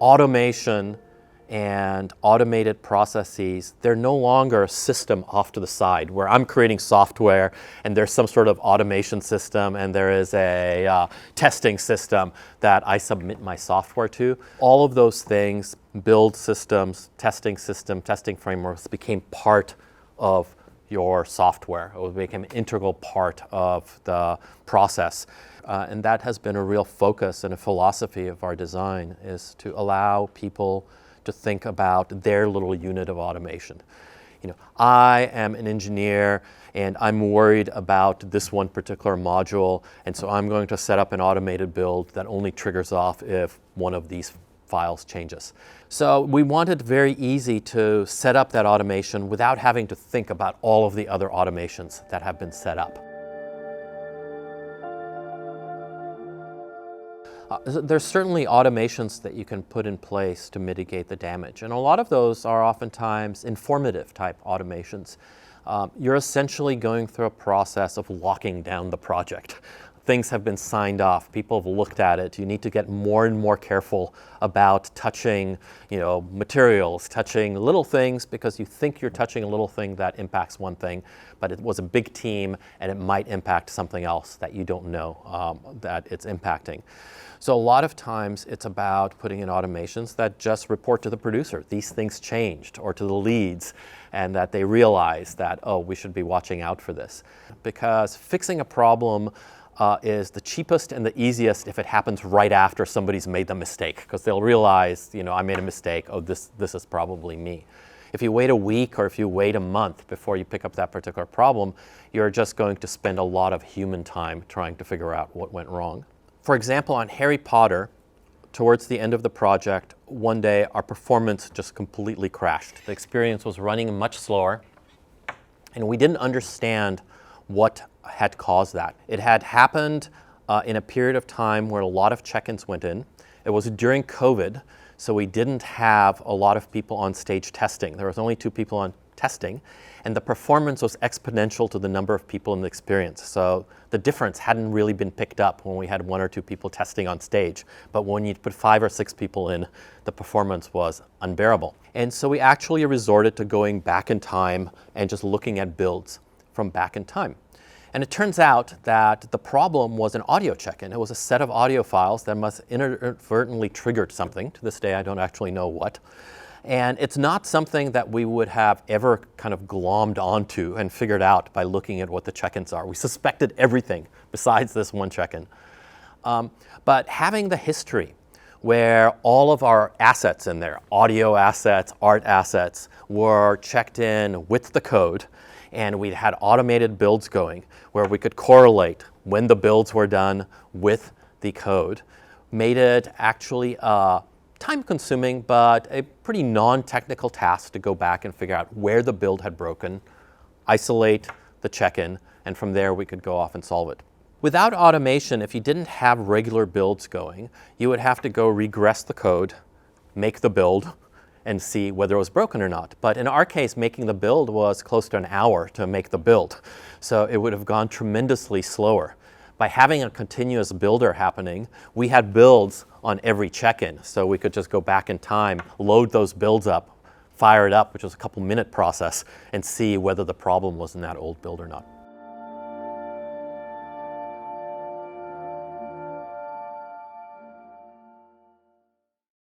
automation and automated processes, they're no longer a system off to the side where I'm creating software and there's some sort of automation system and there is a testing system that I submit my software to. All of those things, build systems, testing frameworks became part of your software. It became an integral part of the process. And that has been a real focus and a philosophy of our design, is to allow people to think about their little unit of automation. I am an engineer and I'm worried about this one particular module, and so I'm going to set up an automated build that only triggers off if one of these files changes. So we wanted very easy to set up that automation without having to think about all of the other automations that have been set up. There's certainly automations that you can put in place to mitigate the damage, and a lot of those are oftentimes informative type automations. You're essentially going through a process of locking down the project. Things have been signed off, people have looked at it. You need to get more and more careful about touching, materials, touching little things, because you think you're touching a little thing that impacts one thing, but it was a big team and it might impact something else that you don't know that it's impacting. So a lot of times it's about putting in automations that just report to the producer, these things changed, or to the leads, and that they realize that, oh, we should be watching out for this. Because fixing a problem is the cheapest and the easiest if it happens right after somebody's made the mistake, because they'll realize, I made a mistake, oh, this is probably me. If you wait a week or if you wait a month before you pick up that particular problem, you're just going to spend a lot of human time trying to figure out what went wrong. For example, on Harry Potter, towards the end of the project, one day our performance just completely crashed. The experience was running much slower, and we didn't understand what had caused that. It had happened in a period of time where a lot of check-ins went in. It was during COVID, so we didn't have a lot of people on stage testing. There was only 2 people on testing, and the performance was exponential to the number of people in the experience. So the difference hadn't really been picked up when we had 1 or 2 people testing on stage. But when you put 5 or 6 people in, the performance was unbearable. And so we actually resorted to going back in time and just looking at builds from back in time. And it turns out that the problem was an audio check-in. It was a set of audio files that must inadvertently triggered something. To this day, I don't actually know what. And it's not something that we would have ever kind of glommed onto and figured out by looking at what the check-ins are. We suspected everything besides this one check-in. But having the history where all of our assets in there, audio assets, art assets, were checked in with the code, and we had automated builds going where we could correlate when the builds were done with the code, made it actually time-consuming, but a pretty non-technical task to go back and figure out where the build had broken, isolate the check-in, and from there we could go off and solve it. Without automation, if you didn't have regular builds going, you would have to go regress the code, make the build, and see whether it was broken or not. But in our case, making the build was close to an hour to make the build. So it would have gone tremendously slower. By having a continuous builder happening, we had builds on every check-in. So we could just go back in time, load those builds up, fire it up, which was a couple-minute process, and see whether the problem was in that old build or not.